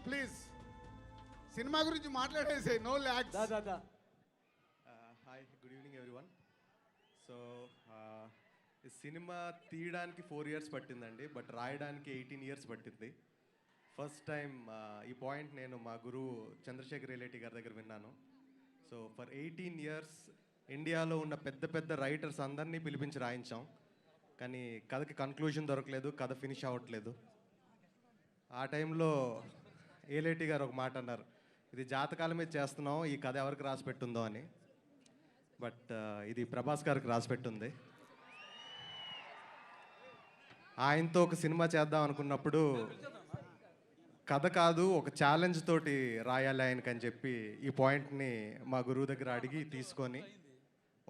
Please cinema గురించి మాట్లాడేసే, no lags. Hi, good evening everyone. So ఈ సినిమా తీయడానికి 4 years పట్టిందండి, బట్ రాయడానికి 18 years పట్టింది. ఫస్ట్ టైం ఈ పాయింట్ నేను మా గురువు చంద్రశేఖర్ రేలేటి గారి దగ్గర విన్నాను. సో ఫర్ 18 years ఇండియాలో ఉన్న పెద్ద పెద్ద రైటర్స్ అందరినీ పిలిపించి రాయించాం, కానీ కథకి కన్క్లూజన్ దొరకలేదు, కథ ఫినిష్ అవ్వట్లేదు. ఆ టైంలో ఏలేటి గారు ఒక మాట అన్నారు, ఇది జాతకాల మీద చేస్తున్నాం, ఈ కథ ఎవరికి రాసి పెట్టుందో అని. బట్ ఇది ప్రభాస్ గారికి రాసి పెట్టుంది. ఆయనతో ఒక సినిమా చేద్దాం అనుకున్నప్పుడు కథ కాదు, ఒక ఛాలెంజ్ తోటి రాయాలి ఆయనకని చెప్పి ఈ పాయింట్ని మా గురువు దగ్గర అడిగి తీసుకొని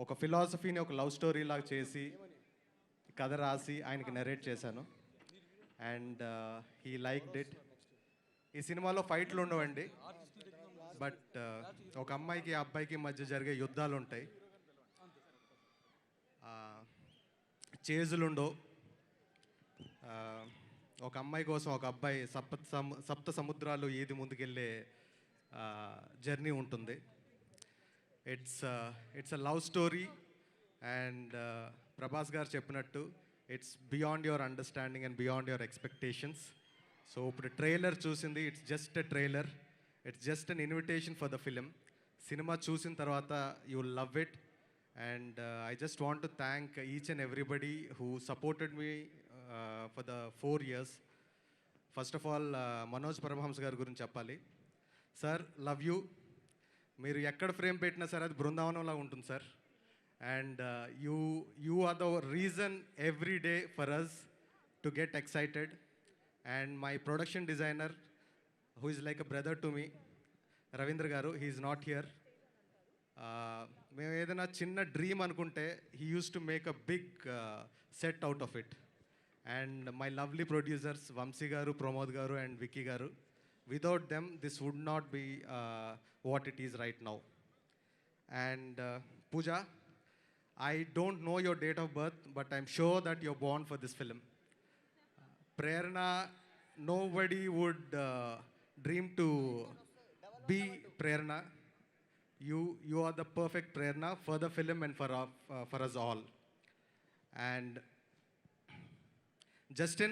ఒక ఫిలాసఫీని ఒక లవ్ స్టోరీ లాగా చేసి కథ రాసి ఆయనకి నరేట్ చేశాను. And he liked it. ఈ సినిమాలో ఫైట్లు ఉండవండి, బట్ ఒక అమ్మాయికి అబ్బాయికి మధ్య జరిగే యుద్ధాలు ఉంటాయి, చేజులు ఉండవు. ఒక అమ్మాయి కోసం ఒక అబ్బాయి సప్త సముద్రాలు ఈది ముందుకెళ్ళే జర్నీ ఉంటుంది. It's a love story. And Prabhas garu చెప్పినట్టు it's beyond your understanding and beyond your expectations. So ఇప్పుడు ట్రైలర్ చూసింది, it's just a trailer, it's just an invitation for the film. సినిమా చూసిన తర్వాత you will love it. And I just want to thank each and everybody who supported me for the 4 years. First of all Manoj Paramahamsa గారి గురించి చెప్పాలి. Sir, love you. మీరు ఎక్కడ frame పెట్టినా సరే అది బృందావనంలా ఉంటుంది sir. And you are the reason every day for us to get excited. And my production designer who is like a brother to me, Ravindra garu, he is not here. మేము ఏదైనా చిన్న డ్రీమ్ అనుకుంటే he used to make a big set out of it. And my lovely producers Vamsi గారు, ప్రమోద్ గారు and Vicky గారు, without them this would not be what it is right now. And Pooja, I don't know your date of birth, but I'm sure that you're born for this film. Prerna, nobody would dream to be Prerna. You are the perfect Prerna for the film and for us all. And Justin,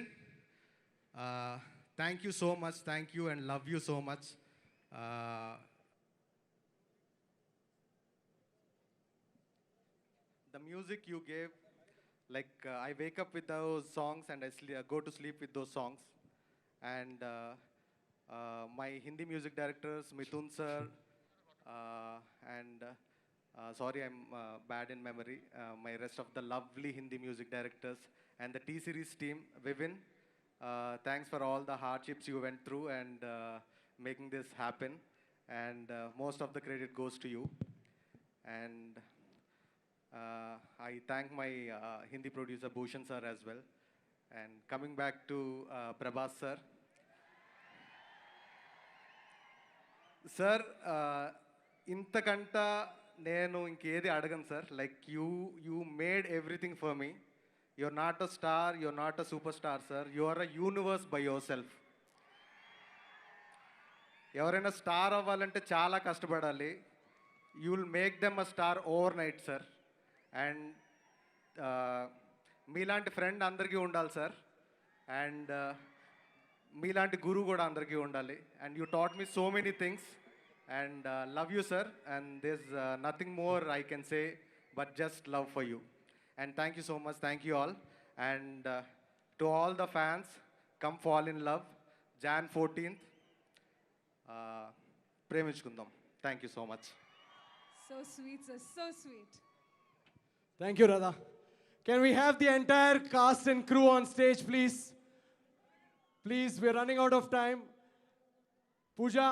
thank you so much, thank you and love you so much. The music you gave, like I wake up with those songs and I go to sleep with those songs. And my Hindi music directors, Mithun sir, and sorry, I'm bad in memory, my rest of the lovely Hindi music directors and the T-Series team, Vivin, thanks for all the hardships you went through and making this happen. And most of the credit goes to you. And I thank my Hindi producer Bhushan sir as well. And coming back to Prabhas sir. Sir, ఇంతకంట నేను ఇంకేది అడగను sir. Like you made everything for me. You're not a star, you're not a super star sir, you are a universe by yourself. ఎవరైనా star అవ్వాలంటే చాలా కష్టపడాలి. You will make them a star overnight sir. And మీలాంటి friend అందరికీ ఉండాలి sir. And మీలాంటి గురువు కూడా అందరికీ ఉండాలి. And you taught me so many things. And love you sir, and there's nothing more I can say but just love for you. And thank you so much, thank you all. And to all the fans, come fall in love Jan 14th. Preminchukundam. Thank you so much. So sweet sir, so sweet. Thank you Radha. Can we have the entire cast and crew on stage please? Please, we're running out of time. Pooja,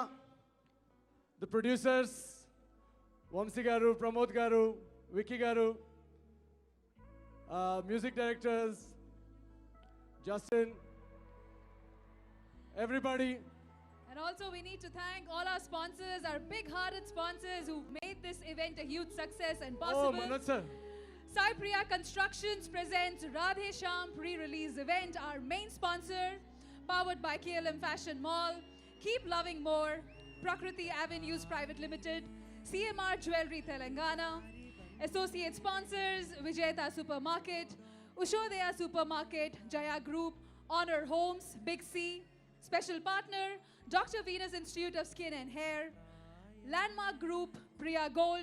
the producers, Vamsi Garu, Pramod Garu, Vicky Garu, music directors, Justin, everybody. And also we need to thank all our sponsors, our big-hearted sponsors who've made this event a huge success and possible. Oh, Manoj sir. Sai Priya Constructions presents Radhe Shyam pre-release event, our main sponsor, powered by KLM Fashion Mall. Keep loving more. Prakriti Avenues Private Limited, CMR Jewelry Telangana. Associate sponsors Vijayata Supermarket, Ushodaya Supermarket, Jaya Group, Honor Homes, Big C. Special partner Dr. Venus Institute of Skin and Hair, Landmark Group, Priya Gold,